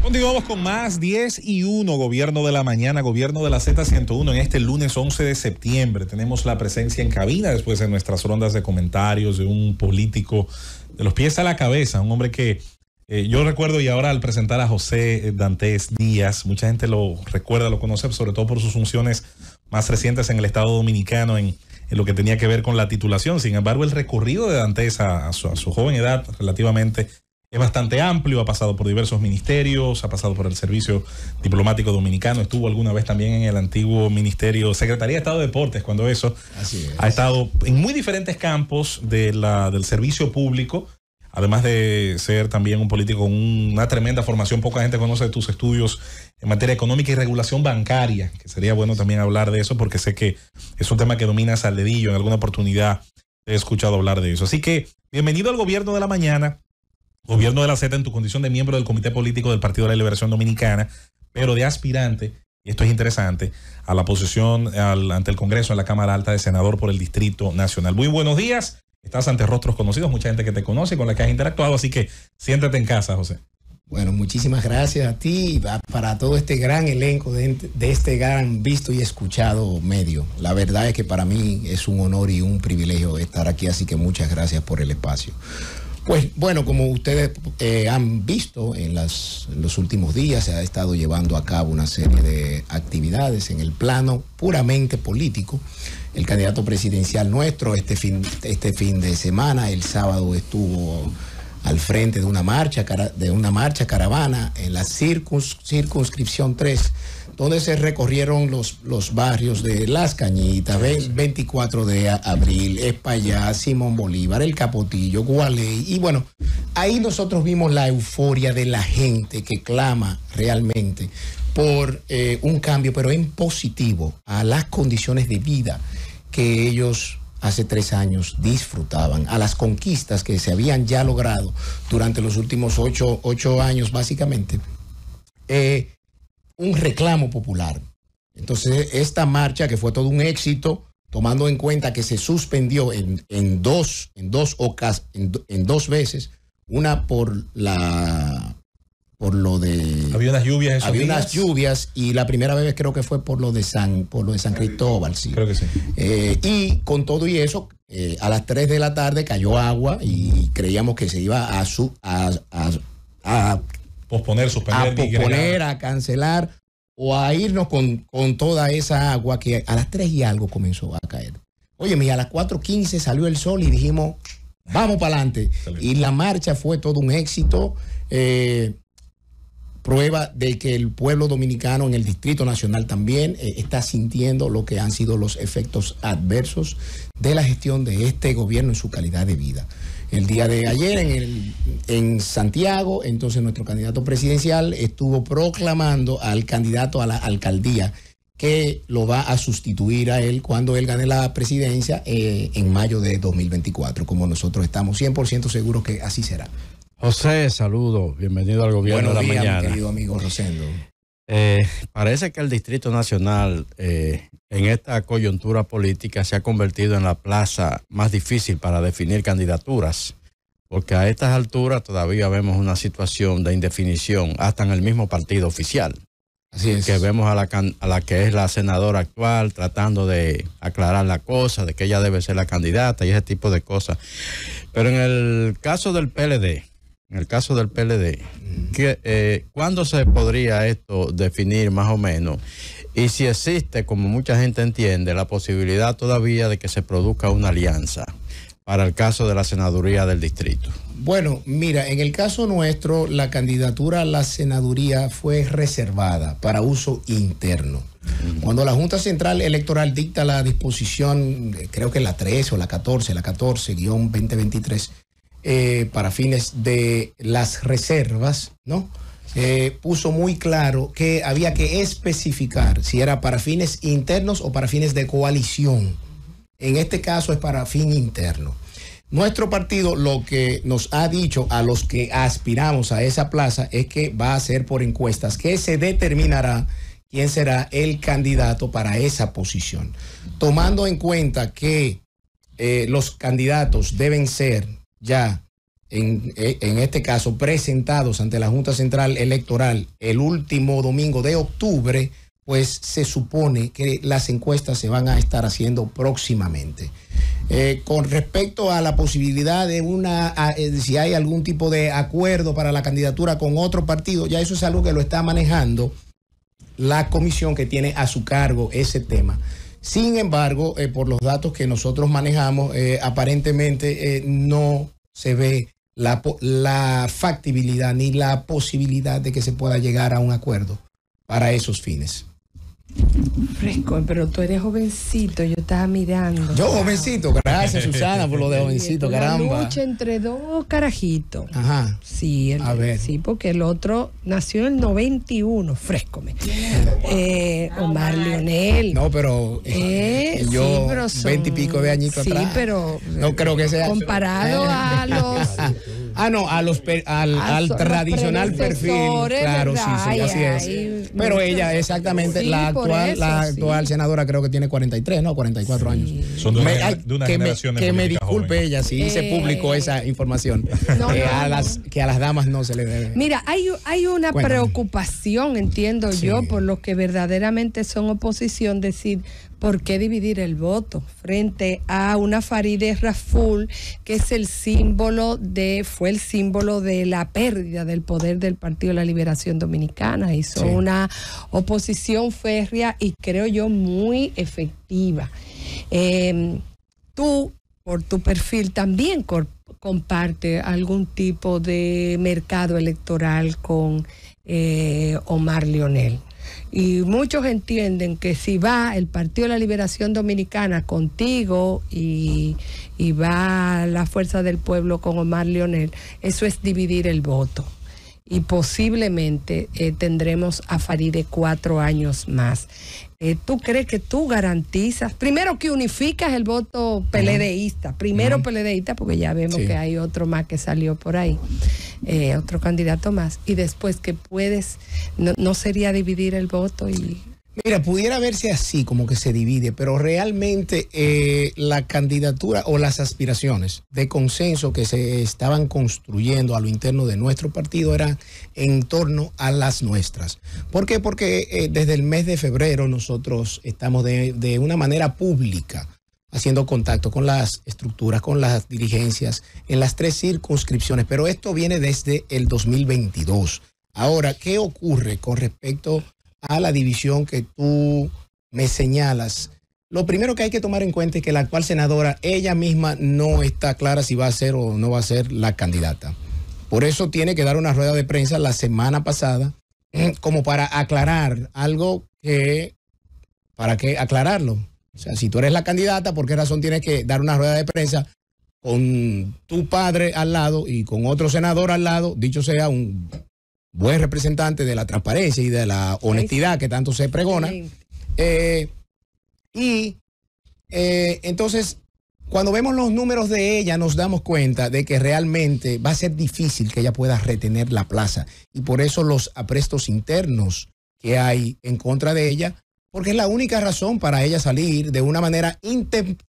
Continuamos con más 10:01, Gobierno de la Mañana, Gobierno de la Z101 en este lunes 11 de septiembre. Tenemos la presencia en cabina después de nuestras rondas de comentarios de un político de los pies a la cabeza, un hombre que yo recuerdo, y ahora al presentar a José Dantes Díaz, mucha gente lo recuerda, lo conoce sobre todo por sus funciones más recientes en el Estado Dominicano en lo que tenía que ver con la titulación. Sin embargo, el recorrido de Dantes a su joven edad relativamente es bastante amplio, ha pasado por diversos ministerios, ha pasado por el Servicio Diplomático Dominicano, estuvo alguna vez también en el antiguo Ministerio, Secretaría de Estado de Deportes, cuando eso. Así es. Ha estado en muy diferentes campos del servicio público, además de ser también un político con una tremenda formación. Poca gente conoce de tus estudios en materia económica y regulación bancaria, que sería bueno también hablar de eso, porque sé que es un tema que dominas al dedillo. En alguna oportunidad he escuchado hablar de eso. Así que, bienvenido al Gobierno de la Mañana. Gobierno de la Z en tu condición de miembro del Comité Político del Partido de la Liberación Dominicana, pero de aspirante, y esto es interesante, a la posición ante el Congreso en la Cámara Alta de senador por el Distrito Nacional. Muy buenos días, estás ante rostros conocidos, mucha gente que te conoce, con la que has interactuado, así que siéntate en casa, José. Bueno, muchísimas gracias a ti y para todo este gran elenco de este gran visto y escuchado medio. La verdad es que para mí es un honor y un privilegio estar aquí, así que muchas gracias por el espacio. Pues bueno, como ustedes han visto en los últimos días, se ha estado llevando a cabo una serie de actividades en el plano puramente político. El candidato presidencial nuestro este fin de semana, el sábado, estuvo al frente de una marcha caravana en la circunscripción 3, donde se recorrieron los barrios de Las Cañitas, 24 de abril, Espaillá, Simón Bolívar, El Capotillo, Gualey. Y bueno, ahí nosotros vimos la euforia de la gente que clama realmente por un cambio, pero en positivo, a las condiciones de vida que ellos hace 3 años disfrutaban, a las conquistas que se habían ya logrado durante los últimos 8 años básicamente. Un reclamo popular. Entonces, esta marcha, que fue todo un éxito, tomando en cuenta que se suspendió en dos veces, una por lo de... Había unas lluvias. Había unas lluvias, y la primera vez creo que fue por lo de San Cristóbal, sí. Creo que sí. Y con todo y eso, a las 3 de la tarde cayó agua y creíamos que se iba a posponer, a cancelar o a irnos con toda esa agua que a las 3 y algo comenzó a caer. Oye, a las 4:15 salió el sol y dijimos, vamos para adelante. Y la marcha fue todo un éxito, prueba de que el pueblo dominicano en el Distrito Nacional también está sintiendo lo que han sido los efectos adversos de la gestión de este gobierno en su calidad de vida. El día de ayer en Santiago, entonces nuestro candidato presidencial estuvo proclamando al candidato a la alcaldía que lo va a sustituir a él cuando él gane la presidencia en mayo de 2024, como nosotros estamos 100% seguros que así será. José, saludos, bienvenido al Gobierno de la Mañana. Mi querido amigo Rosendo. Parece que el Distrito Nacional en esta coyuntura política se ha convertido en la plaza más difícil para definir candidaturas, porque a estas alturas todavía vemos una situación de indefinición hasta en el mismo partido oficial. Así es. Que vemos a la que es la senadora actual tratando de aclarar la cosa, de que ella debe ser la candidata y ese tipo de cosas. Pero en el caso del PLD, ¿cuándo se podría esto definir más o menos? Y si existe, como mucha gente entiende, la posibilidad todavía de que se produzca una alianza para el caso de la senaduría del distrito. Bueno, mira, en el caso nuestro, la candidatura a la senaduría fue reservada para uso interno. Cuando la Junta Central Electoral dicta la disposición, creo que la 13 o la 14-2023, para fines de las reservas, ¿no? Puso muy claro que había que especificar si era para fines internos o para fines de coalición. En este caso es para fin interno. Nuestro partido lo que nos ha dicho a los que aspiramos a esa plaza es que va a ser por encuestas, que se determinará quién será el candidato para esa posición. Tomando en cuenta que los candidatos deben ser ya en este caso presentados ante la Junta Central Electoral el último domingo de octubre, pues se supone que las encuestas se van a estar haciendo próximamente. Con respecto a la posibilidad de si hay algún tipo de acuerdo para la candidatura con otro partido, ya eso es algo que lo está manejando la comisión que tiene a su cargo ese tema. Sin embargo, por los datos que nosotros manejamos, aparentemente no se ve la factibilidad ni la posibilidad de que se pueda llegar a un acuerdo para esos fines. Fresco, pero tú eres jovencito, yo estaba mirando. Yo jovencito, gracias Susana por lo de jovencito, caramba. Una lucha entre dos carajitos. Ajá. Sí, a ver. Sí, porque el otro nació en el 91, fresco. Omar Lionel. No, pero yo, sí, pero 20 y pico de añitos atrás. Sí, pero no creo que sea. Comparado a los. No, al tradicional perfil. Claro, sí, así es. Pero ella, exactamente, sí, la actual senadora creo que tiene 43, ¿no? 44 años. Son de una generación de que me política disculpe joven. ella si se publicó esa información. Que a las damas no se le debe. Mira, hay una preocupación, entiendo yo, por los que verdaderamente son oposición, decir, ¿por qué dividir el voto? Frente a una Farideh Raful, que es fue el símbolo de la pérdida del poder del Partido de la Liberación Dominicana. Hizo una oposición férrea y creo yo muy efectiva. Tú, por tu perfil, también comparte algún tipo de mercado electoral con Omar Lionel. Y muchos entienden que si va el Partido de la Liberación Dominicana contigo y va la Fuerza del Pueblo con Omar Lionel, eso es dividir el voto. Y posiblemente tendremos a Farideh 4 años más. ¿Tú crees que tú garantizas, primero que unificas el voto PLDista, PLDista, porque ya vemos que hay otro más que salió por ahí, otro candidato más, y después que no sería dividir el voto? Mira, pudiera verse así, como que se divide, pero realmente la candidatura o las aspiraciones de consenso que se estaban construyendo a lo interno de nuestro partido eran en torno a las nuestras. ¿Por qué? Porque desde el mes de febrero nosotros estamos de una manera pública haciendo contacto con las estructuras, con las dirigencias en las 3 circunscripciones, pero esto viene desde el 2022. Ahora, ¿qué ocurre con respecto a la división que tú me señalas? Lo primero que hay que tomar en cuenta es que la actual senadora, ella misma no está clara si va a ser o no va a ser la candidata. Por eso tiene que dar una rueda de prensa la semana pasada, como para aclarar algo ¿para qué aclararlo? O sea, si tú eres la candidata, ¿por qué razón tienes que dar una rueda de prensa con tu padre al lado y con otro senador al lado, dicho sea un buen representante de la transparencia y de la honestidad que tanto se pregona? Entonces, cuando vemos los números de ella, nos damos cuenta de que realmente va a ser difícil que ella pueda retener la plaza. Y por eso los aprestos internos que hay en contra de ella, porque es la única razón para ella salir de una manera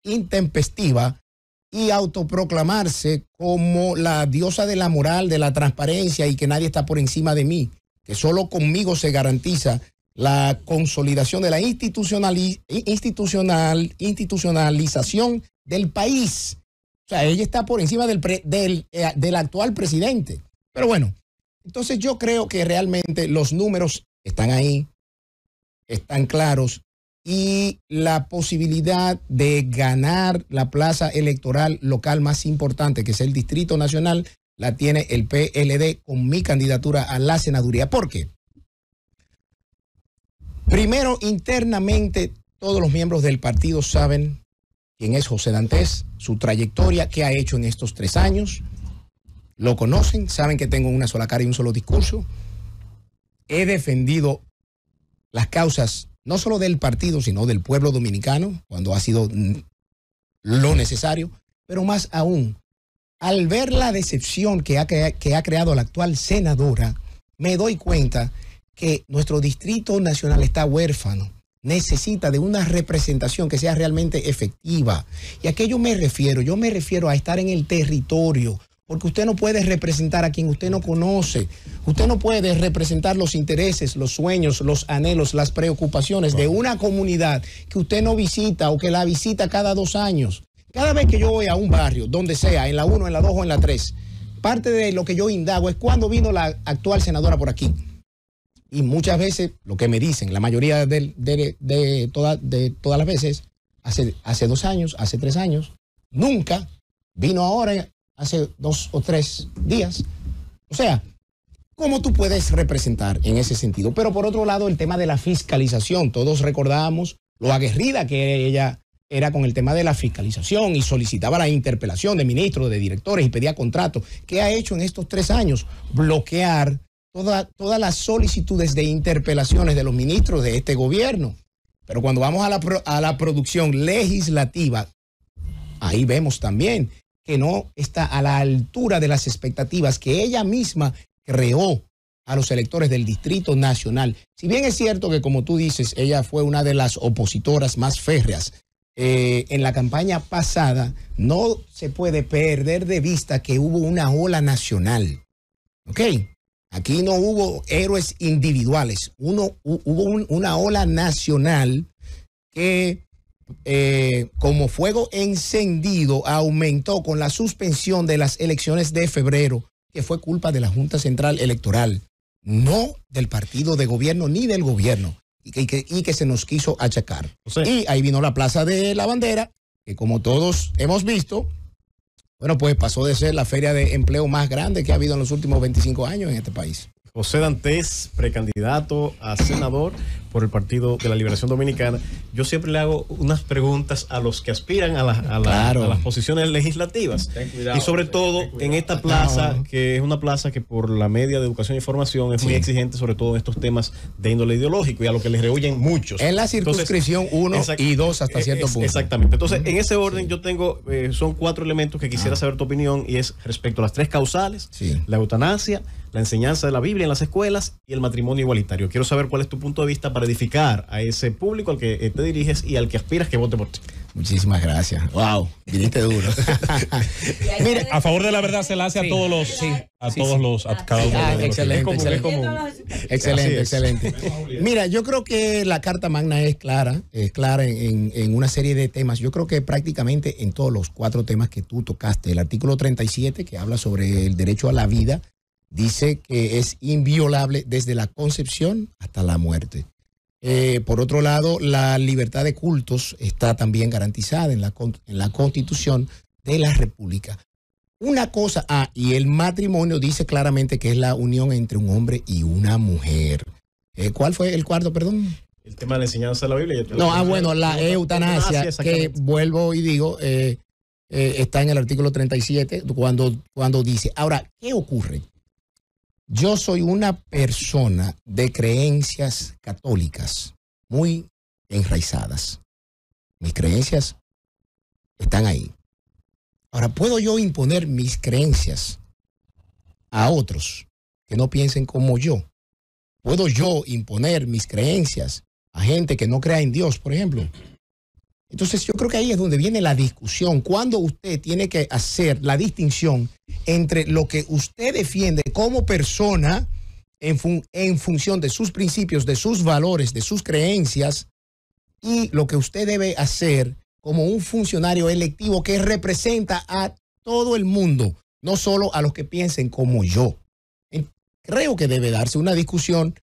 intempestiva y autoproclamarse como la diosa de la moral, de la transparencia y que nadie está por encima de mí, que solo conmigo se garantiza la consolidación de la institucionalización del país. O sea, ella está por encima del actual presidente. Pero bueno, entonces yo creo que realmente los números están ahí, están claros, y la posibilidad de ganar la plaza electoral local más importante, que es el Distrito Nacional, la tiene el PLD con mi candidatura a la senaduría. ¿Por qué? Primero, internamente, todos los miembros del partido saben quién es José Dantes, su trayectoria, qué ha hecho en estos 3 años. Lo conocen, saben que tengo una sola cara y un solo discurso. He defendido las causas no solo del partido, sino del pueblo dominicano, cuando ha sido lo necesario, pero más aún, al ver la decepción que ha creado la actual senadora, me doy cuenta que nuestro Distrito Nacional está huérfano, necesita de una representación que sea realmente efectiva. ¿Y a qué yo me refiero? Yo me refiero a estar en el territorio, porque usted no puede representar a quien usted no conoce. Usted no puede representar los intereses, los sueños, los anhelos, las preocupaciones de una comunidad que usted no visita o que la visita cada 2 años. Cada vez que yo voy a un barrio, donde sea, en la 1, en la 2 o en la 3, parte de lo que yo indago es cuándo vino la actual senadora por aquí. Y muchas veces, lo que me dicen, la mayoría de todas las veces, hace 2 años, hace 3 años, nunca vino ahora, hace 2 o 3 días. O sea, ¿cómo tú puedes representar en ese sentido? Pero por otro lado, el tema de la fiscalización. Todos recordamos lo aguerrida que ella era con el tema de la fiscalización y solicitaba la interpelación de ministros, de directores y pedía contratos. ¿Qué ha hecho en estos 3 años? Bloquear todas las solicitudes de interpelaciones de los ministros de este gobierno. Pero cuando vamos a la producción legislativa, ahí vemos también que no está a la altura de las expectativas que ella misma creó a los electores del Distrito Nacional. Si bien es cierto que, como tú dices, ella fue una de las opositoras más férreas en la campaña pasada, no se puede perder de vista que hubo una ola nacional. ¿Ok? Aquí no hubo héroes individuales. Hubo una ola nacional que, como fuego encendido, aumentó con la suspensión de las elecciones de febrero, que fue culpa de la Junta Central Electoral, no del partido de gobierno ni del gobierno, y que se nos quiso achacar. Y ahí vino la Plaza de la Bandera, que como todos hemos visto, bueno, pues pasó de ser la feria de empleo más grande que ha habido en los últimos 25 años en este país. José Dantes, precandidato a senador por el Partido de la Liberación Dominicana. Yo siempre le hago unas preguntas a los que aspiran a las posiciones legislativas. Y sobre todo en esta plaza, que es una plaza que por la media de educación y formación es muy exigente, sobre todo en estos temas de índole ideológico y a lo que les rehuyen muchos. En la circunscripción 1 y 2 hasta cierto punto. Exactamente. Entonces, en ese orden yo tengo, son 4 elementos que quisiera saber tu opinión, y es respecto a las 3 causales, la eutanasia, la enseñanza de la Biblia en las escuelas y el matrimonio igualitario. Quiero saber cuál es tu punto de vista para edificar a ese público al que te diriges y al que aspiras que vote por ti. Muchísimas gracias. Wow, viniste duro. Mira, a favor de la verdad se la hace a todos los, a cada uno de los. Excelente. Mira, yo creo que la Carta Magna es clara en una serie de temas. Yo creo que prácticamente en todos los 4 temas que tú tocaste. El artículo 37, que habla sobre el derecho a la vida, dice que es inviolable desde la concepción hasta la muerte. Por otro lado, la libertad de cultos está también garantizada en la Constitución de la República. Una cosa, y el matrimonio dice claramente que es la unión entre un hombre y una mujer. ¿Cuál fue el cuarto, perdón? El tema de la enseñanza de la Biblia. La eutanasia, que vuelvo y digo, está en el artículo 37 cuando dice. Ahora, ¿qué ocurre? Yo soy una persona de creencias católicas muy enraizadas. Mis creencias están ahí. Ahora, ¿puedo yo imponer mis creencias a otros que no piensen como yo? ¿Puedo yo imponer mis creencias a gente que no crea en Dios, por ejemplo? Entonces, yo creo que ahí es donde viene la discusión. Cuando usted tiene que hacer la distinción entre lo que usted defiende como persona en función de sus principios, de sus valores, de sus creencias, y lo que usted debe hacer como un funcionario electivo que representa a todo el mundo, no solo a los que piensen como yo. Creo que debe darse una discusión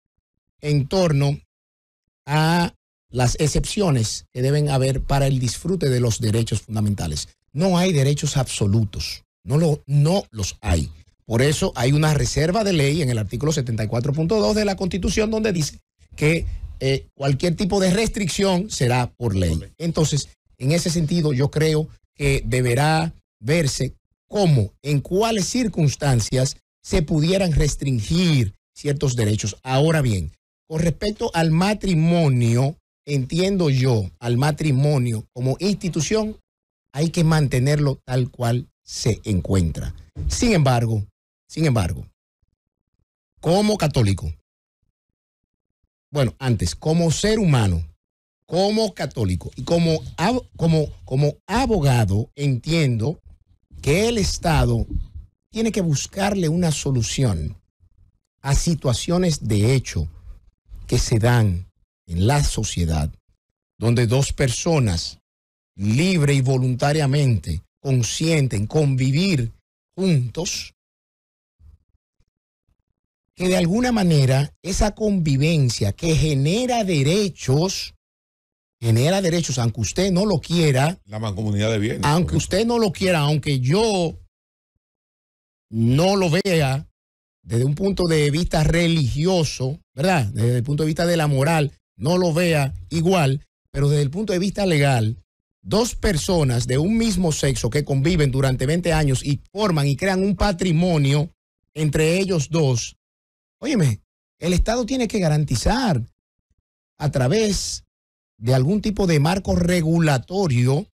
en torno a las excepciones que deben haber para el disfrute de los derechos fundamentales. No hay derechos absolutos, no los hay. Por eso hay una reserva de ley en el artículo 74.2 de la Constitución donde dice que cualquier tipo de restricción será por ley. Entonces, en ese sentido, yo creo que deberá verse cómo, en cuáles circunstancias se pudieran restringir ciertos derechos. Ahora bien, con respecto al matrimonio, entiendo yo al matrimonio como institución, hay que mantenerlo tal cual se encuentra. Sin embargo, como católico, como ser humano, como católico y como abogado, entiendo que el Estado tiene que buscarle una solución a situaciones de hecho que se dan en la sociedad, donde dos personas libre y voluntariamente consienten convivir juntos, que de alguna manera esa convivencia que genera derechos, aunque usted no lo quiera, la mancomunidad de bienes, aunque usted no lo quiera, aunque yo no lo vea desde un punto de vista religioso, ¿verdad? Desde el punto de vista de la moral, no lo vea igual, pero desde el punto de vista legal, dos personas de un mismo sexo que conviven durante 20 años y forman y crean un patrimonio entre ellos dos, óyeme, el Estado tiene que garantizar a través de algún tipo de marco regulatorio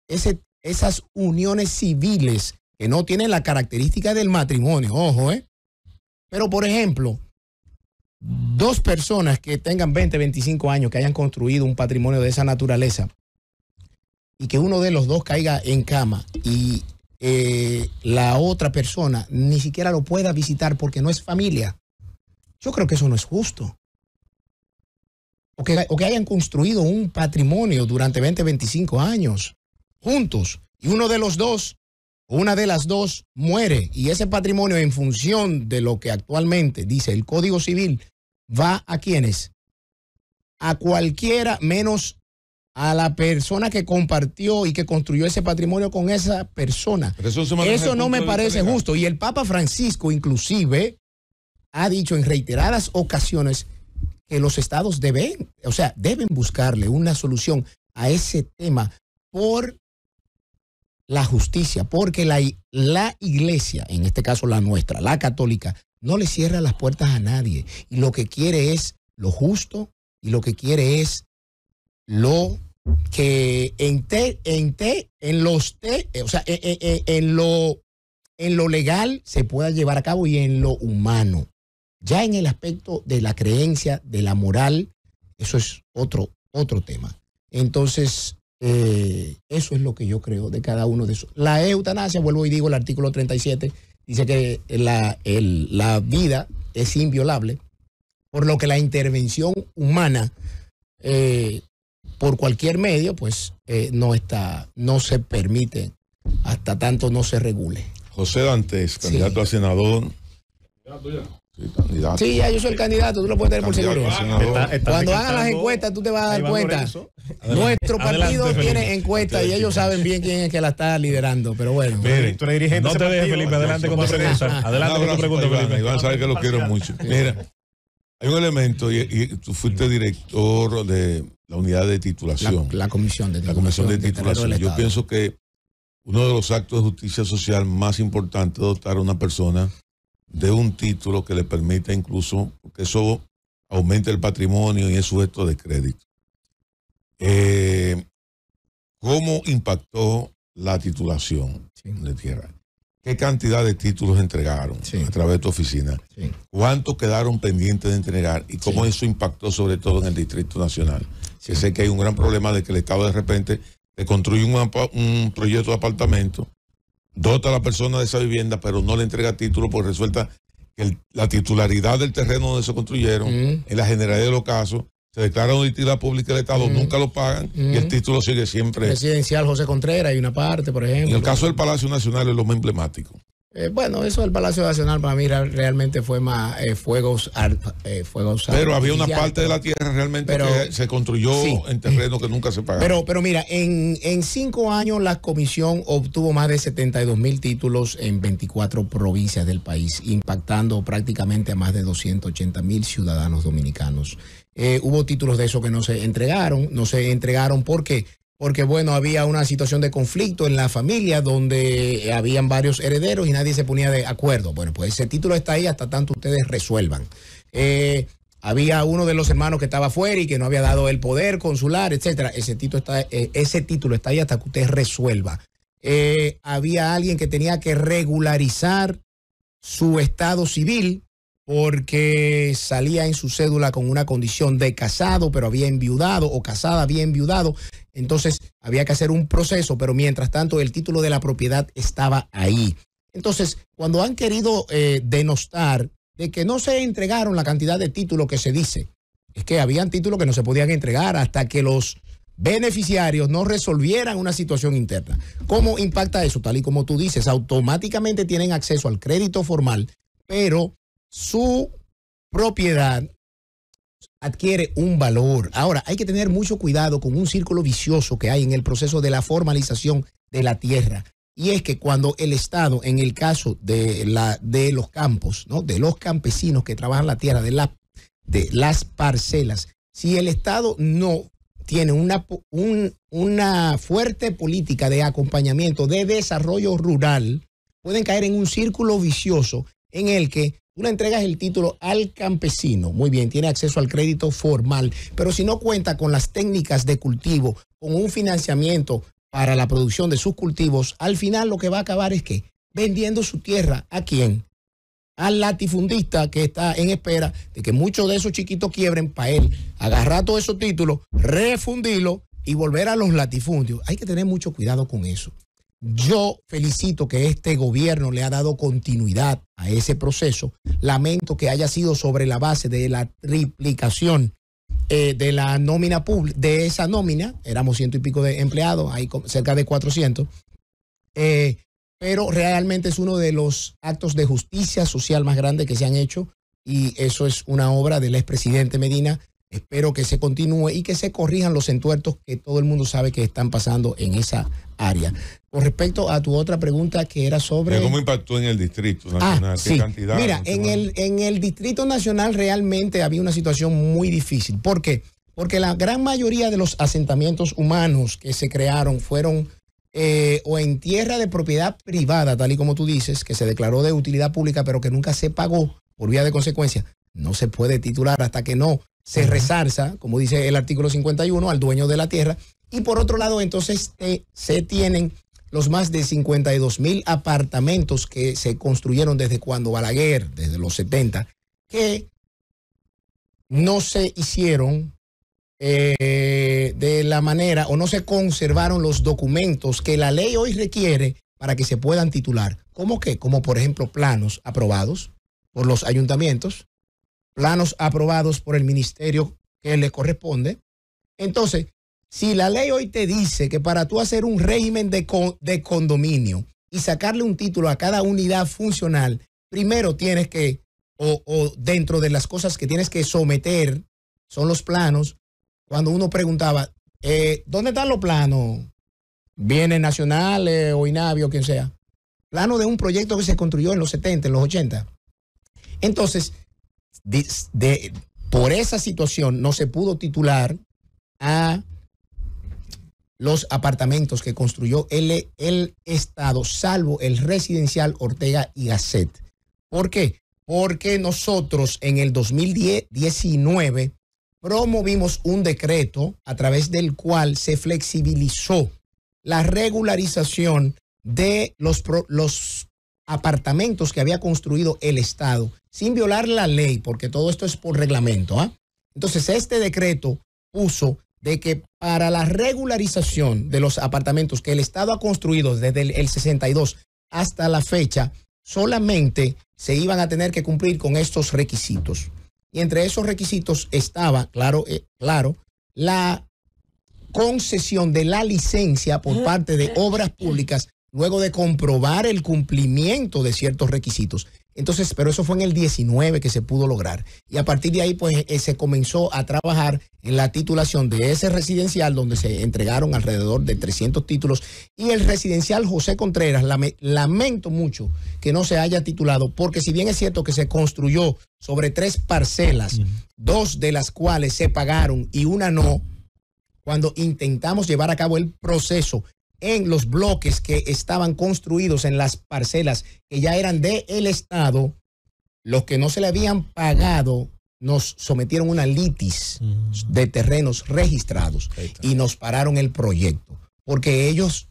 esas uniones civiles que no tienen la característica del matrimonio, ojo, Pero, por ejemplo, dos personas que tengan 20, 25 años, que hayan construido un patrimonio de esa naturaleza y que uno de los dos caiga en cama y la otra persona ni siquiera lo pueda visitar porque no es familia. Yo creo que eso no es justo. O que hayan construido un patrimonio durante 20, 25 años juntos y uno de los dos, una de las dos muere y ese patrimonio, en función de lo que actualmente dice el Código Civil, va a ¿quiénes? A cualquiera menos a la persona que compartió y que construyó ese patrimonio con esa persona. Eso no me parece justo. Y el Papa Francisco inclusive ha dicho en reiteradas ocasiones que los estados deben buscarle una solución a ese tema por la justicia, porque la iglesia, en este caso la nuestra, la católica, no le cierra las puertas a nadie. Y lo que quiere es lo justo y lo que quiere es lo que en lo legal se pueda llevar a cabo y en lo humano. Ya en el aspecto de la creencia, de la moral, eso es otro tema. Entonces, eso es lo que yo creo de cada uno de esos. La eutanasia, vuelvo y digo, el artículo 37, dice que la vida es inviolable, por lo que la intervención humana por cualquier medio, pues no se permite hasta tanto no se regule. José Dantes, candidato a senador. Sí, candidato. Sí, ya yo soy el candidato, tú lo puedes tener por seguro. Cuando hagan las encuestas, tú te vas a dar cuenta. Nuestro partido tiene encuestas y ellos saben bien quién es que la está liderando, pero bueno. Mire, tú eres dirigente. No te dejes, Felipe, adelante con tu pregunta. Adelante con tu pregunta, Felipe. Iván sabe que lo quiero mucho. Mira, hay un elemento, y tú fuiste director de la unidad de titulación. La comisión de titulación. Yo pienso que uno de los actos de justicia social más importantes es dotar a una persona de un título que le permita incluso, porque eso aumenta el patrimonio y es sujeto de crédito. ¿Cómo impactó la titulación de tierra? ¿Qué cantidad de títulos entregaron a través de tu oficina? Sí. ¿Cuántos quedaron pendientes de entregar? ¿Y cómo eso impactó sobre todo en el Distrito Nacional? Sí. Que sé que hay un gran problema de que el Estado de repente te construye un proyecto de apartamento, dota a la persona de esa vivienda, pero no le entrega título porque resulta que la titularidad del terreno donde se construyeron, en la generalidad de los casos, se declara una utilidad pública del Estado, nunca lo pagan y el título sigue siempre. Residencial José Contreras, hay una parte, por ejemplo. En el caso del Palacio Nacional es lo más emblemático. Bueno, eso del Palacio Nacional para mí realmente fue más fuegos. Pero había una parte de la tierra realmente que se construyó en terreno que nunca se pagaron. Pero mira, en 5 años la comisión obtuvo más de 72,000 títulos en 24 provincias del país, impactando prácticamente a más de 280,000 ciudadanos dominicanos. Hubo títulos de esos que no se entregaron porque bueno, había una situación de conflicto en la familia donde habían varios herederos y nadie se ponía de acuerdo. Bueno, pues ese título está ahí hasta tanto ustedes resuelvan. Había uno de los hermanos que estaba fuera y que no había dado el poder consular, etcétera. Ese título está ahí hasta que usted resuelva. Había alguien que tenía que regularizar su estado civil porque salía en su cédula con una condición de casado, pero había enviudado, o casada había enviudado. Entonces había que hacer un proceso, pero mientras tanto el título de la propiedad estaba ahí. Entonces, cuando han querido denostar de que no se entregaron la cantidad de títulos que se dice, es que habían títulos que no se podían entregar hasta que los beneficiarios no resolvieran una situación interna. ¿Cómo impacta eso? Tal y como tú dices, automáticamente tienen acceso al crédito formal, pero su propiedad adquiere un valor. Ahora, hay que tener mucho cuidado con un círculo vicioso que hay en el proceso de la formalización de la tierra. Y es que cuando el Estado, en el caso de los campos, ¿no?, de los campesinos que trabajan la tierra, de las parcelas, si el Estado no tiene una fuerte política de acompañamiento, de desarrollo rural, pueden caer en un círculo vicioso en el que tú le entregas el título al campesino, muy bien, tiene acceso al crédito formal, pero si no cuenta con las técnicas de cultivo, con un financiamiento para la producción de sus cultivos, al final lo que va a acabar es que vendiendo su tierra, ¿a quién? Al latifundista que está en espera de que muchos de esos chiquitos quiebren para él agarrar todos esos títulos, refundirlos y volver a los latifundios. Hay que tener mucho cuidado con eso. Yo felicito que este gobierno le ha dado continuidad a ese proceso. Lamento que haya sido sobre la base de la triplicación de la nómina pública, de esa nómina, éramos 100 y pico de empleados, hay cerca de 400, pero realmente es uno de los actos de justicia social más grandes que se han hecho y eso es una obra del expresidente Medina. Espero que se continúe y que se corrijan los entuertos que todo el mundo sabe que están pasando en esa área. Con respecto a tu otra pregunta que era sobre... ¿Cómo impactó en el Distrito Nacional? ¿Qué cantidad? Mira, en el Distrito Nacional realmente había una situación muy difícil. ¿Por qué? Porque la gran mayoría de los asentamientos humanos que se crearon fueron o en tierra de propiedad privada, tal y como tú dices, que se declaró de utilidad pública, pero que nunca se pagó por vía de consecuencia. No se puede titular hasta que no se resarza, como dice el artículo 51, al dueño de la tierra. Y por otro lado, entonces se tienen los más de 52,000 apartamentos que se construyeron desde cuando Balaguer, desde los 70, que no se hicieron de la manera o no se conservaron los documentos que la ley hoy requiere para que se puedan titular. ¿Cómo qué? Como por ejemplo planos aprobados por los ayuntamientos, planos aprobados por el ministerio que le corresponde. Entonces, si la ley hoy te dice que para tú hacer un régimen de condominio y sacarle un título a cada unidad funcional, primero tienes que, o dentro de las cosas que tienes que someter, son los planos. Cuando uno preguntaba, ¿dónde están los planos? Bienes nacionales o INAVI o quien sea. Plano de un proyecto que se construyó en los 70, en los 80. Entonces, por esa situación no se pudo titular a los apartamentos que construyó el Estado, salvo el residencial Ortega y Gasset. ¿Por qué? Porque nosotros en el 2019 promovimos un decreto a través del cual se flexibilizó la regularización de los apartamentos que había construido el Estado sin violar la ley, porque todo esto es por reglamento. Entonces, este decreto puso de que para la regularización de los apartamentos que el Estado ha construido desde el 62 hasta la fecha, solamente se iban a tener que cumplir con estos requisitos. Y entre esos requisitos estaba, claro, la concesión de la licencia por parte de Obras Públicas luego de comprobar el cumplimiento de ciertos requisitos. Entonces, pero eso fue en el 19 que se pudo lograr. Y a partir de ahí, pues, se comenzó a trabajar en la titulación de ese residencial, donde se entregaron alrededor de 300 títulos. Y el residencial José Contreras, lamento mucho que no se haya titulado, porque si bien es cierto que se construyó sobre 3 parcelas, 2 de las cuales se pagaron y una no, cuando intentamos llevar a cabo el proceso en los bloques que estaban construidos en las parcelas que ya eran del Estado, los que no se le habían pagado nos sometieron a una litis de terrenos registrados y nos pararon el proyecto, porque ellos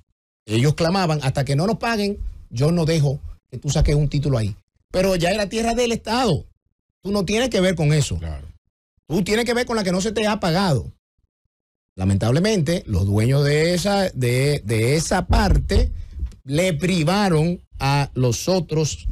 clamaban, hasta que no nos paguen, yo no dejo que tú saques un título ahí. Pero ya era tierra del Estado. Tú no tienes que ver con eso. Claro. Tú tienes que ver con la que no se te ha pagado. Lamentablemente, los dueños de esa parte le privaron a los otros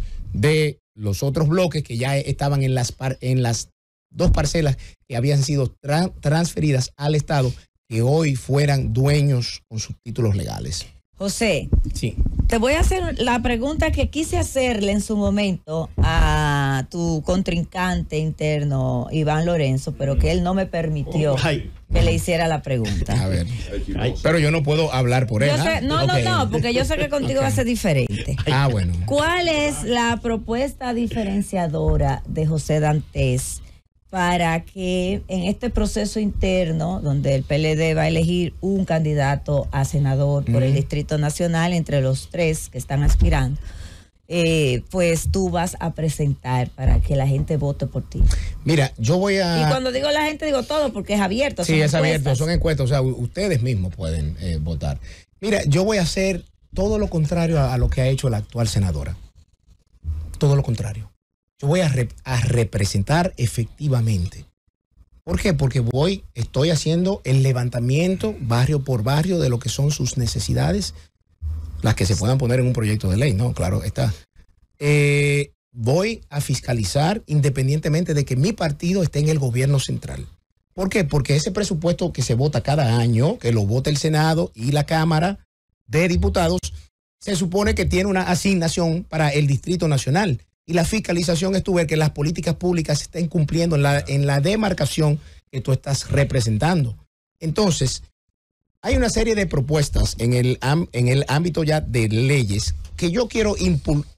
bloques que ya estaban en las 2 parcelas que habían sido transferidas al Estado, que hoy fueran dueños con sus títulos legales. José, sí. Te voy a hacer la pregunta que quise hacerle en su momento a tu contrincante interno, Iván Lorenzo, pero que él no me permitió que le hiciera la pregunta. A ver. Pero yo no puedo hablar por él. No, porque yo sé que contigo va a ser diferente. Bueno. ¿Cuál es la propuesta diferenciadora de José Dantes para que en este proceso interno, donde el PLD va a elegir un candidato a senador por el Distrito Nacional entre los 3 que están aspirando, pues tú vas a presentar para que la gente vote por ti? Mira, yo voy a... Y cuando digo la gente, digo todo, porque es abierto. Sí, es abierto, son encuestas, o sea, ustedes mismos pueden votar. Mira, yo voy a hacer todo lo contrario a lo que ha hecho la actual senadora. Todo lo contrario. Yo voy a representar efectivamente. ¿Por qué? Porque estoy haciendo el levantamiento barrio por barrio de lo que son sus necesidades, las que se puedan poner en un proyecto de ley, ¿no? Claro, está. Voy a fiscalizar independientemente de que mi partido esté en el gobierno central. ¿Por qué? Porque ese presupuesto que se vota cada año, que lo vota el Senado y la Cámara de Diputados, se supone que tiene una asignación para el Distrito Nacional. Y la fiscalización es ver que las políticas públicas se estén cumpliendo en la demarcación que tú estás representando. Entonces, hay una serie de propuestas en el ámbito ya de leyes que yo quiero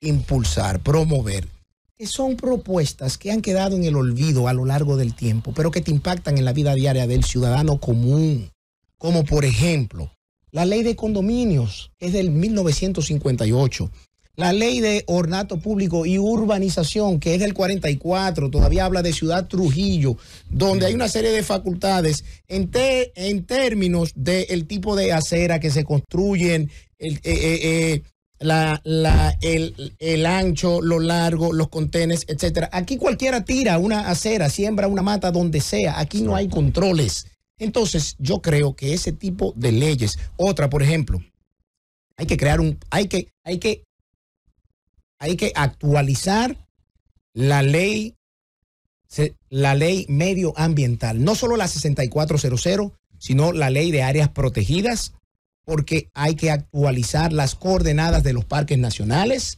impulsar, promover, que son propuestas que han quedado en el olvido a lo largo del tiempo, pero que te impactan en la vida diaria del ciudadano común. Como por ejemplo, la ley de condominios, que es del 1958. La ley de ornato público y urbanización, que es del 44, todavía habla de Ciudad Trujillo, donde hay una serie de facultades en términos del tipo de acera que se construyen, el ancho, lo largo, los contenes, etcétera. Aquí cualquiera tira una acera, siembra una mata donde sea. Aquí no hay controles. Entonces, yo creo que ese tipo de leyes, otra, por ejemplo, hay que actualizar la ley medioambiental, no solo la 6400, sino la ley de áreas protegidas, porque hay que actualizar las coordenadas de los parques nacionales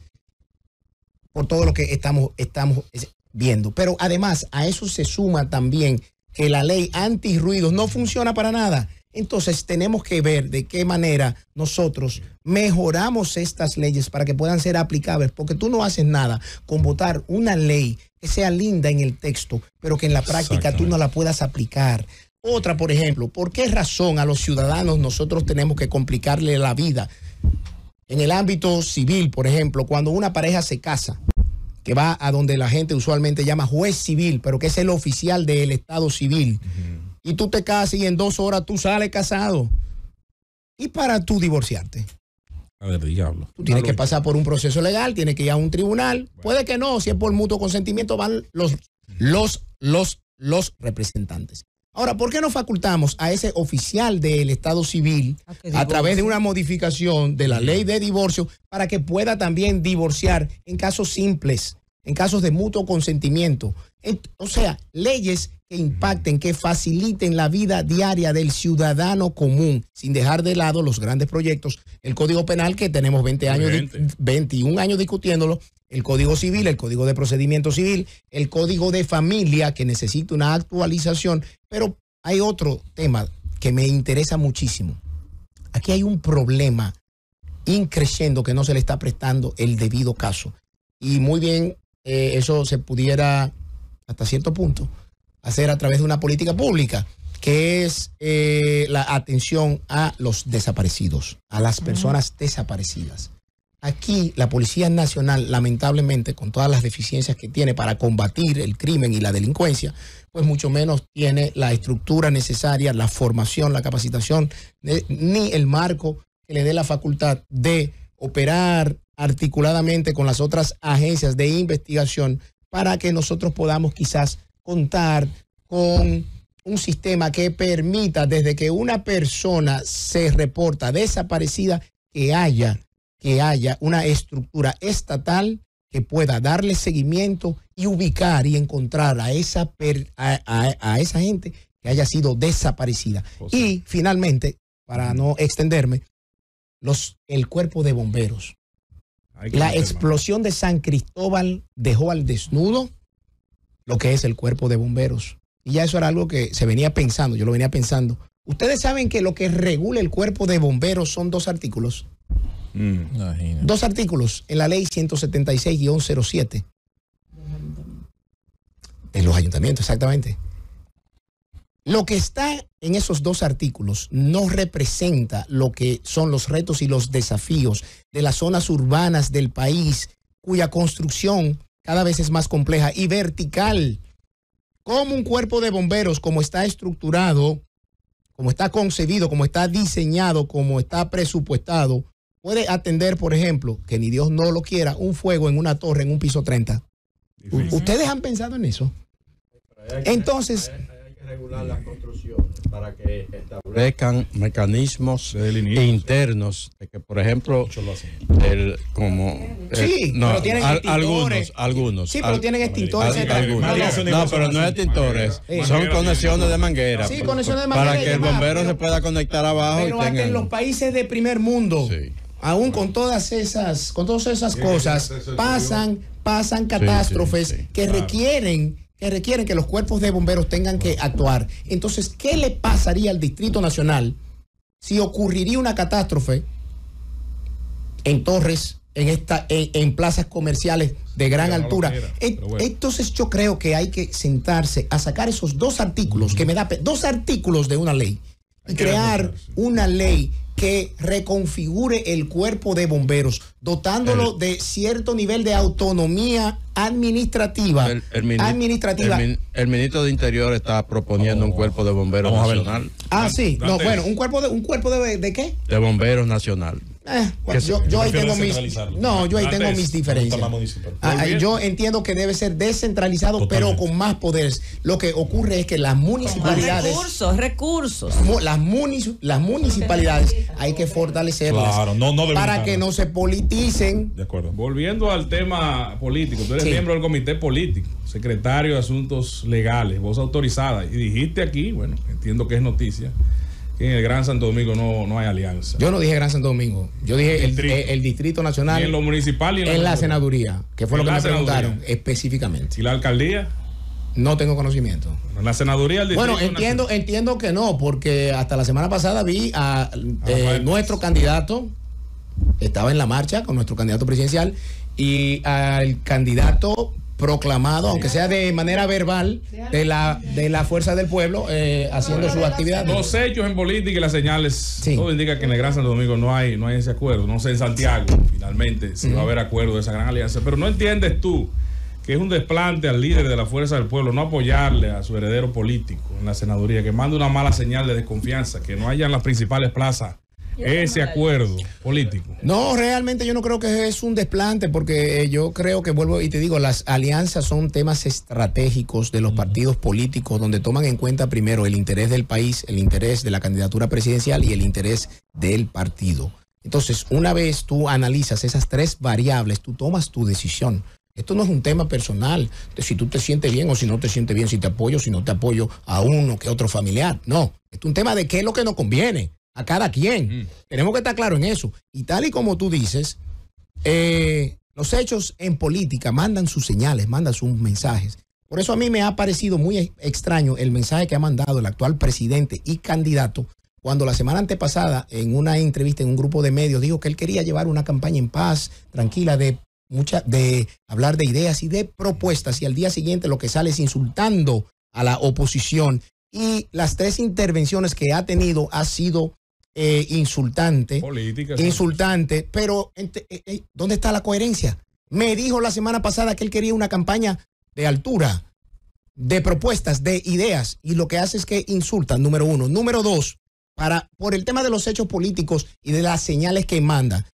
por todo lo que estamos viendo. Pero además a eso se suma también que la ley antirruidos no funciona para nada. Entonces tenemos que ver de qué manera nosotros mejoramos estas leyes para que puedan ser aplicables, porque tú no haces nada con votar una ley que sea linda en el texto, pero que en la práctica tú no la puedas aplicar. Otra, por ejemplo, ¿por qué razón a los ciudadanos nosotros tenemos que complicarle la vida? En el ámbito civil, por ejemplo, cuando una pareja se casa, que va a donde la gente usualmente llama juez civil, pero que es el oficial del Estado civil, y tú te casas y en 2 horas tú sales casado. Y para tú divorciarte, a ver, diablo, tú tienes que pasar por un proceso legal, tienes que ir a un tribunal. Puede que no, si es por mutuo consentimiento van los representantes. Ahora, ¿por qué no facultamos a ese oficial del Estado civil a través de una modificación de la ley de divorcio para que pueda también divorciar en casos simples, en casos de mutuo consentimiento? O sea, leyes que impacten, que faciliten la vida diaria del ciudadano común, sin dejar de lado los grandes proyectos, el Código Penal, que tenemos 21 años discutiéndolo, el Código Civil, el Código de Procedimiento Civil, el Código de Familia, que necesita una actualización. Pero hay otro tema que me interesa muchísimo. Aquí hay un problema increciendo que no se le está prestando el debido caso. Y muy bien, eso se pudiera, hasta cierto punto, hacer a través de una política pública, que es la atención a los desaparecidos, a las personas desaparecidas. Aquí la Policía Nacional, lamentablemente, con todas las deficiencias que tiene para combatir el crimen y la delincuencia, pues mucho menos tiene la estructura necesaria, la formación, la capacitación, ni el marco que le dé la facultad de operar articuladamente con las otras agencias de investigación para que nosotros podamos quizás contar con un sistema que permita, desde que una persona se reporta desaparecida, que haya que haya una estructura estatal que pueda darle seguimiento y ubicar y encontrar a esa gente que haya sido desaparecida. Y finalmente, para no extenderme, el cuerpo de bomberos. La explosión de San Cristóbal dejó al desnudo lo que es el cuerpo de bomberos. Y ya eso era algo que se venía pensando, yo lo venía pensando. Ustedes saben que lo que regula el cuerpo de bomberos son 2 artículos. 2 artículos en la ley 176-07. En los ayuntamientos, exactamente. Lo que está en esos 2 artículos no representa lo que son los retos y los desafíos de las zonas urbanas del país, cuya construcción cada vez es más compleja y vertical. Como un cuerpo de bomberos, como está estructurado, como está concebido, como está diseñado, como está presupuestado, puede atender, por ejemplo, que ni Dios no lo quiera, un fuego en una torre en un piso 30. ¿Ustedes han pensado en eso? Entonces, hay que regular las construcciones para que establezcan mecanismos internos de que, por ejemplo, pero tienen algunos. Sí, pero tienen extintores. No, pero no extintores. Son conexiones de manguera. Sí, conexiones de manguera. Para que el bombero se pueda conectar abajo. Pero hasta en los países de primer mundo, aún con todas esas cosas, pasan catástrofes que requieren que los cuerpos de bomberos tengan que actuar. Entonces, ¿qué le pasaría al Distrito Nacional si ocurriría una catástrofe en torres, en plazas comerciales de gran altura? Entonces, yo creo que hay que sentarse a sacar esos 2 artículos, que me da 2 artículos de una ley, y crear una ley que reconfigure el cuerpo de bomberos, dotándolo de cierto nivel de autonomía administrativa. El ministro de Interior está proponiendo un cuerpo de bomberos nacional. Sí. No, bueno, un cuerpo de ¿qué? De bomberos nacional. Yo ahí tengo mis diferencias. Yo entiendo que debe ser descentralizado, totalmente, pero con más poderes. Lo que ocurre es que las municipalidades, recursos, las municipalidades hay que fortalecerlas, para que no se politicen. De acuerdo. Volviendo al tema político, tú eres miembro del comité político, secretario de Asuntos Legales, voz autorizada, y dijiste aquí, bueno, entiendo que es noticia, que en el Gran Santo Domingo no hay alianza. Yo no dije Gran Santo Domingo, yo dije el Distrito Nacional. ¿Y en lo municipal y en la senaduría? Que fue lo que me preguntaron específicamente. ¿Y la alcaldía? No tengo conocimiento. ¿En la senaduría del Distrito Nacional? Entiendo que no, porque hasta la semana pasada vi a nuestro candidato, estaba en la marcha con nuestro candidato presidencial, y al candidato proclamado, aunque sea de manera verbal, de la Fuerza del Pueblo, haciendo su actividad. Los hechos en política y las señales, todo indica que en el Gran Santo Domingo no hay ese acuerdo. No sé en Santiago, finalmente, si va a haber acuerdo de esa gran alianza. Pero no entiendes tú que es un desplante al líder de la Fuerza del Pueblo no apoyarle a su heredero político en la senaduría, que manda una mala señal de desconfianza, que no haya en las principales plazas ese acuerdo político. No, realmente yo no creo que es un desplante, porque yo creo que, vuelvo y te digo, las alianzas son temas estratégicos de los partidos políticos, donde toman en cuenta primero el interés del país, el interés de la candidatura presidencial y el interés del partido. Entonces, una vez tú analizas esas 3 variables, tú tomas tu decisión. Esto no es un tema personal, de si tú te sientes bien o si no te sientes bien, si te apoyo, si no te apoyo a uno que otro familiar. No, es un tema de qué es lo que nos conviene a cada quien. Tenemos que estar claros en eso. Y tal y como tú dices, los hechos en política mandan sus señales, mandan sus mensajes. Por eso a mí me ha parecido muy extraño el mensaje que ha mandado el actual presidente y candidato, cuando la semana antepasada, en una entrevista en un grupo de medios, dijo que él quería llevar una campaña en paz, tranquila, de hablar de ideas y de propuestas, y al día siguiente lo que sale es insultando a la oposición. Y las 3 intervenciones que ha tenido ha sido insultante, pero ¿dónde está la coherencia? Me dijo la semana pasada que él quería una campaña de altura, de propuestas, de ideas, y lo que hace es que insulta, número 1. Número 2, por el tema de los hechos políticos y de las señales que manda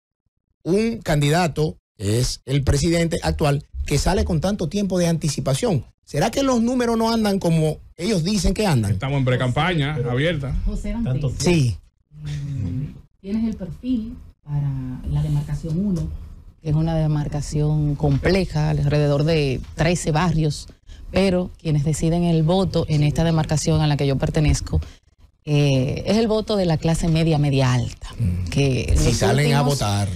un candidato, que es el presidente actual, que sale con tanto tiempo de anticipación. ¿Será que los números no andan como ellos dicen que andan? Estamos en pre-campaña abierta. José Antes, sí. Tienes el perfil para la demarcación 1, que es una demarcación compleja, alrededor de 13 barrios, pero quienes deciden el voto en esta demarcación a la que yo pertenezco es el voto de la clase media alta. Que si salen a votar.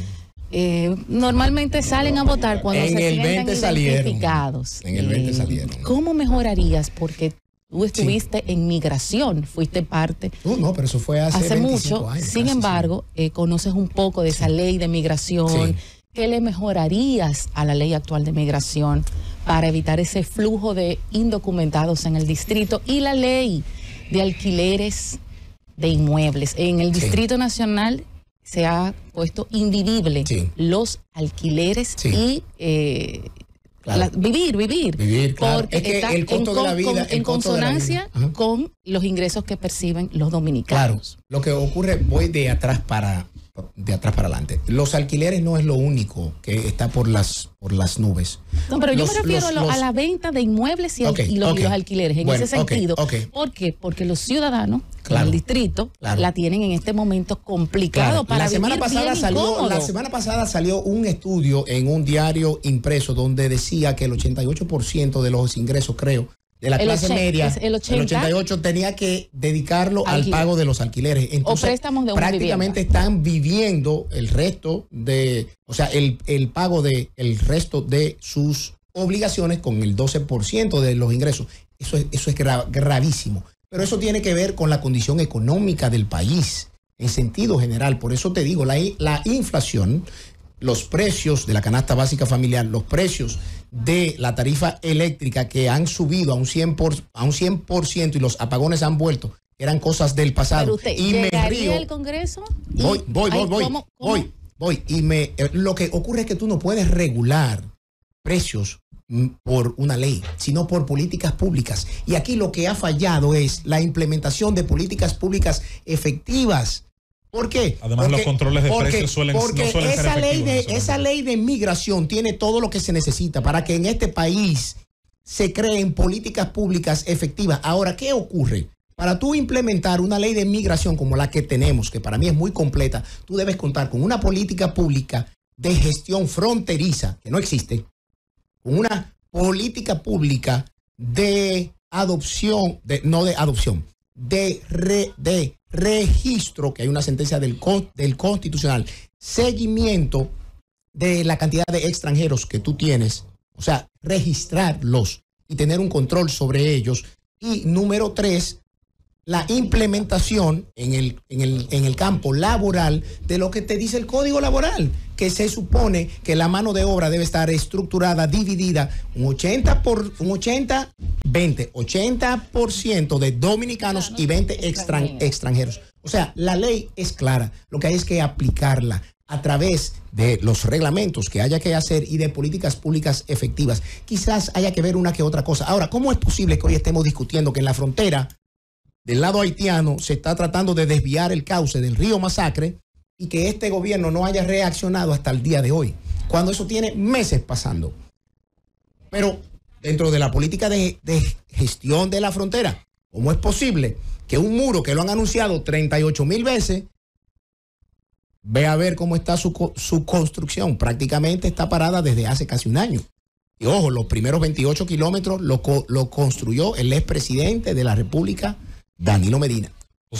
Normalmente salen a votar cuando en se el sientan 20 identificados. En el 20 salieron. ¿Cómo mejorarías? Porque tú estuviste en migración, fuiste parte. No, pero eso fue hace mucho. Años, sin embargo, conoces un poco de esa ley de migración. ¿Qué le mejorarías a la ley actual de migración para evitar ese flujo de indocumentados en el distrito y la ley de alquileres de inmuebles? En el Distrito Nacional se ha puesto individible los alquileres y vivir, claro. porque es que está el costo de la vida, en consonancia con los ingresos que perciben los dominicanos. Claro, lo que ocurre, voy de atrás para adelante. Los alquileres no es lo único que está por las nubes. No, pero yo me refiero a la venta de inmuebles y los alquileres en ese sentido. ¿Por qué? Porque los ciudadanos del distrito la tienen en este momento complicado para la semana pasada salió un estudio en un diario impreso donde decía que el 88% de los ingresos, creo, de la clase media, el 88 tenía que dedicarlo al pago de los alquileres. Entonces, o préstamos de una prácticamente vivienda. Están viviendo el resto de, o sea, el pago de el resto de sus obligaciones con el 12% de los ingresos. Eso es gravísimo. Pero eso tiene que ver con la condición económica del país en sentido general. Por eso te digo, la inflación, los precios de la canasta básica familiar, los precios de la tarifa eléctrica que han subido a un 100% y los apagones han vuelto, eran cosas del pasado. Pero usted, y me río. ¿al Congreso? Voy. Y lo que ocurre es que tú no puedes regular precios por una ley, sino por políticas públicas. Y aquí lo que ha fallado es la implementación de políticas públicas efectivas. ¿Por qué? Además, los controles de precios no suelen ser efectivos. Esa ley de migración tiene todo lo que se necesita para que en este país se creen políticas públicas efectivas. Ahora, ¿qué ocurre? Para tú implementar una ley de migración como la que tenemos, que para mí es muy completa, tú debes contar con una política pública de gestión fronteriza, que no existe, con una política pública de adopción, de registro, que hay una sentencia del Constitucional, seguimiento de la cantidad de extranjeros que tú tienes, o sea, registrarlos y tener un control sobre ellos. Y número 3, la implementación en el campo laboral de lo que te dice el Código Laboral, que se supone que la mano de obra debe estar estructurada, dividida, un 80% de dominicanos y 20 extranjeros. O sea, la ley es clara, lo que hay es que aplicarla a través de los reglamentos que haya que hacer y de políticas públicas efectivas. Quizás haya que ver una que otra cosa. Ahora, ¿cómo es posible que hoy estemos discutiendo que en la frontera del lado haitiano se está tratando de desviar el cauce del río Masacre y que este gobierno no haya reaccionado hasta el día de hoy, cuando eso tiene meses pasando? Pero dentro de la política de gestión de la frontera, ¿cómo es posible que un muro que lo han anunciado 38,000 veces, ve a ver cómo está su construcción? Prácticamente está parada desde hace casi un año. Y ojo, los primeros 28 kilómetros lo construyó el expresidente de la República, Danilo Medina.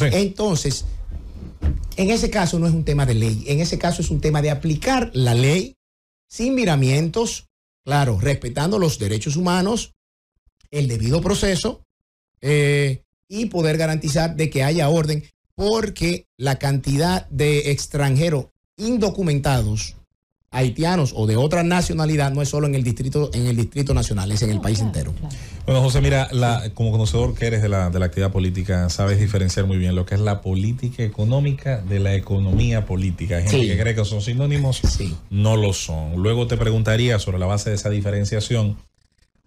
Entonces, en ese caso no es un tema de ley, en ese caso es un tema de aplicar la ley sin miramientos, claro, respetando los derechos humanos, el debido proceso y poder garantizar de que haya orden, porque la cantidad de extranjeros indocumentados, haitianos o de otra nacionalidad, no es solo en el Distrito Nacional, es en el país entero. Bueno, José, mira, como conocedor que eres de la actividad política, sabes diferenciar muy bien lo que es la política económica de la economía política. Hay gente que cree que son sinónimos, no lo son. Luego te preguntaría sobre la base de esa diferenciación.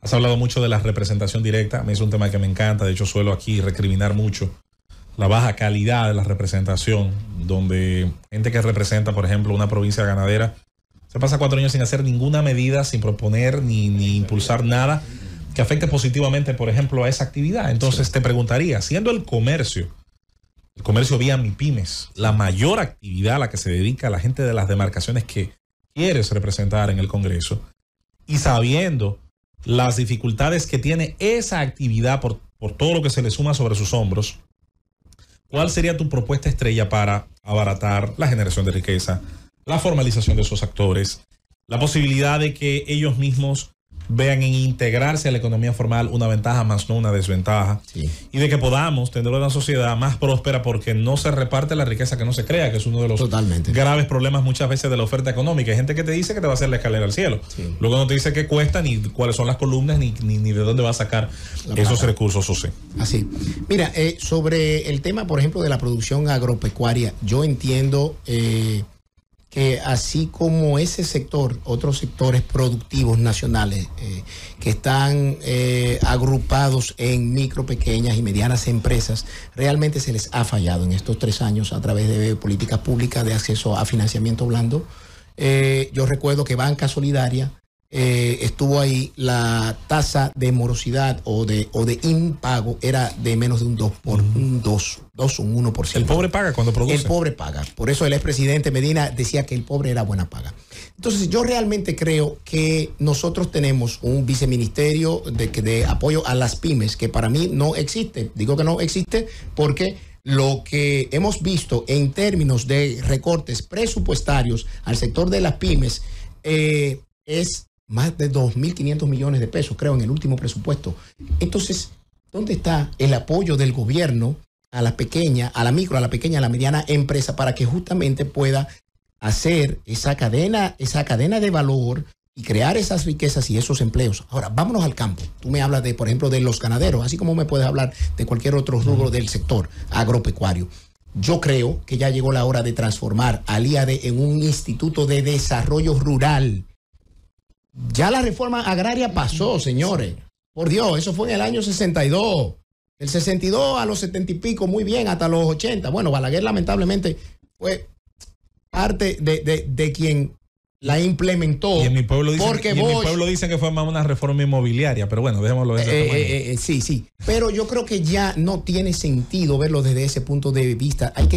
Has hablado mucho de la representación directa, me es un tema que me encanta, de hecho suelo aquí recriminar mucho la baja calidad de la representación, donde gente que representa, por ejemplo, una provincia ganadera, se pasa 4 años sin hacer ninguna medida, sin proponer ni impulsar nada que afecte positivamente, por ejemplo, a esa actividad. Entonces te preguntaría, siendo el comercio el comercio vía MIPYMES, la mayor actividad a la que se dedica la gente de las demarcaciones que quieres representar en el Congreso, y sabiendo las dificultades que tiene esa actividad por todo lo que se le suma sobre sus hombros, ¿cuál sería tu propuesta estrella para abaratar la generación de riqueza, la formalización de esos actores, la posibilidad de que ellos mismos vean en integrarse a la economía formal una ventaja más no una desventaja, y de que podamos tener una sociedad más próspera porque no se reparte la riqueza que no se crea, que es uno de los graves problemas muchas veces de la oferta económica? Hay gente que te dice que te va a hacer la escalera al cielo, luego no te dice qué cuesta, ni cuáles son las columnas, ni de dónde va a sacar esos recursos, José. Así. Mira, sobre el tema, por ejemplo, de la producción agropecuaria, yo entiendo que así como ese sector, otros sectores productivos nacionales que están agrupados en micro, pequeñas y medianas empresas, realmente se les ha fallado en estos 3 años a través de políticas públicas de acceso a financiamiento blando. Yo recuerdo que Banca Solidaria estuvo ahí, la tasa de morosidad o de impago era de menos de un 1%. El pobre paga cuando produce. El pobre paga. Por eso el expresidente Medina decía que el pobre era buena paga. Entonces yo realmente creo que nosotros tenemos un viceministerio de apoyo a las pymes que para mí no existe. Digo que no existe porque lo que hemos visto en términos de recortes presupuestarios al sector de las pymes es más de 2.500 millones de pesos, creo, en el último presupuesto. Entonces, ¿dónde está el apoyo del gobierno a la pequeña, a la micro, a la pequeña, a la mediana empresa para que justamente pueda hacer esa cadena de valor y crear esas riquezas y esos empleos? Ahora, vámonos al campo. Tú me hablas de, por ejemplo, de los ganaderos, así como me puedes hablar de cualquier otro rubro del sector agropecuario. Yo creo que ya llegó la hora de transformar al IAD en un instituto de desarrollo rural. Ya la reforma agraria pasó, señores. Por Dios, eso fue en el año 62. Del 62 a los 70 y pico, muy bien, hasta los 80. Bueno, Balaguer lamentablemente fue parte de quien la implementó. Y en mi pueblo dicen que fue más una reforma inmobiliaria, pero bueno, dejémoslo de esa manera. Sí. Pero yo creo que ya no tiene sentido verlo desde ese punto de vista. Hay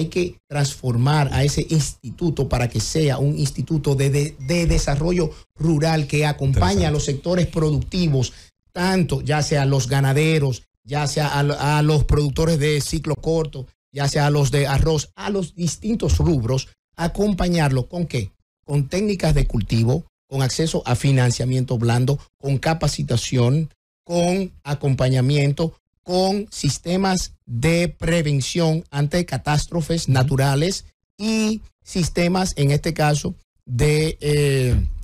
que transformar a ese instituto para que sea un instituto de desarrollo rural que acompañe a los sectores productivos, tanto ya sea a los ganaderos, ya sea a los productores de ciclo corto, ya sea a los de arroz, a los distintos rubros, acompañarlo ¿con qué? Con técnicas de cultivo, con acceso a financiamiento blando, con capacitación, con acompañamiento, con sistemas de prevención ante catástrofes naturales y sistemas, en este caso, de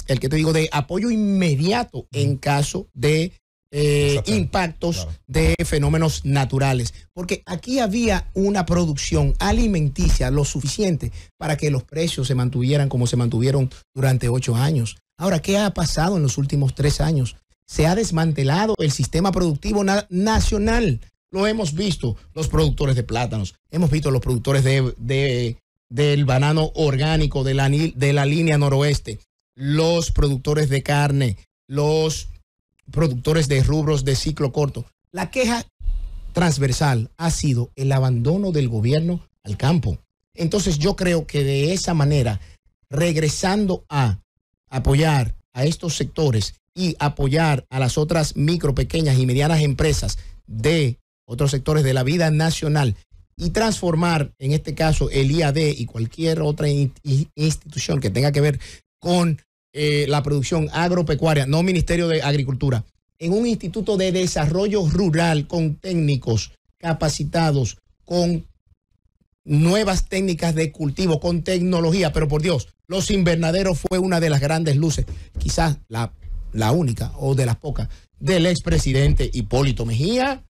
de apoyo inmediato en caso de impactos de fenómenos naturales, porque aquí había una producción alimenticia lo suficiente para que los precios se mantuvieran como se mantuvieron durante 8 años. Ahora, ¿qué ha pasado en los últimos 3 años? Se ha desmantelado el sistema productivo nacional. Lo hemos visto, los productores de plátanos, hemos visto los productores del banano orgánico de la línea noroeste, los productores de carne, los productores de rubros de ciclo corto. La queja transversal ha sido el abandono del gobierno al campo. Entonces yo creo que de esa manera, regresando a apoyar a estos sectores y apoyar a las otras micro, pequeñas y medianas empresas de otros sectores de la vida nacional y transformar, en este caso, el IAD y cualquier otra institución que tenga que ver con la producción agropecuaria, no Ministerio de Agricultura, en un instituto de desarrollo rural con técnicos capacitados, con nuevas técnicas de cultivo, con tecnología. Pero por Dios, los invernaderos fue una de las grandes luces, quizás la única o de las pocas, del expresidente Hipólito Mejía,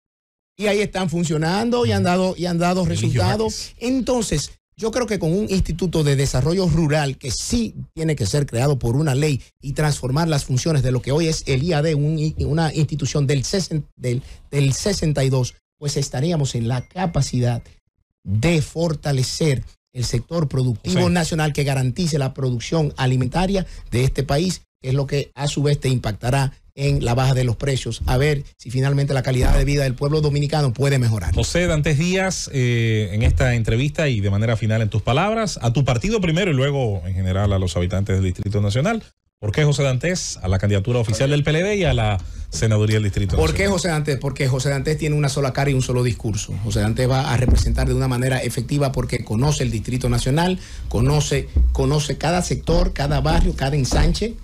y ahí están funcionando y han dado resultados. Entonces, yo creo que con un instituto de desarrollo rural que sí tiene que ser creado por una ley y transformar las funciones de lo que hoy es el IAD, una institución del 62, pues estaríamos en la capacidad de fortalecer el sector productivo nacional que garantice la producción alimentaria de este país que es lo que a su vez te impactará en la baja de los precios, a ver si finalmente la calidad de vida del pueblo dominicano puede mejorar. José Dantes Díaz, en esta entrevista y de manera final en tus palabras, a tu partido primero y luego en general a los habitantes del Distrito Nacional. ¿Por qué José Dantes a la candidatura oficial del PLD y a la senaduría del Distrito Nacional? ¿Por qué José Dantes? Porque José Dantes tiene una sola cara y un solo discurso. José Dantes va a representar de una manera efectiva porque conoce el Distrito Nacional, conoce cada sector, cada barrio, cada ensanche,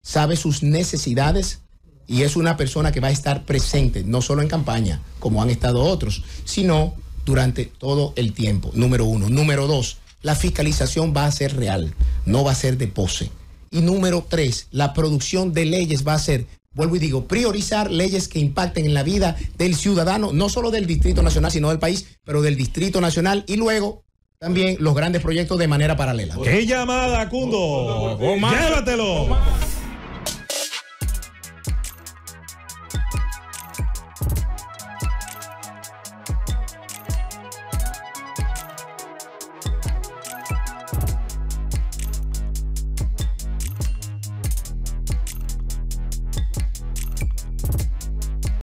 sabe sus necesidades y es una persona que va a estar presente, no solo en campaña, como han estado otros, sino durante todo el tiempo, número uno. Número dos, la fiscalización va a ser real, no va a ser de pose. Y número tres, la producción de leyes va a ser, vuelvo y digo, priorizar leyes que impacten en la vida del ciudadano, no solo del Distrito Nacional, sino del país, pero del Distrito Nacional y luego también los grandes proyectos de manera paralela. ¡Qué llamada, Cundo! ¡Llévatelo!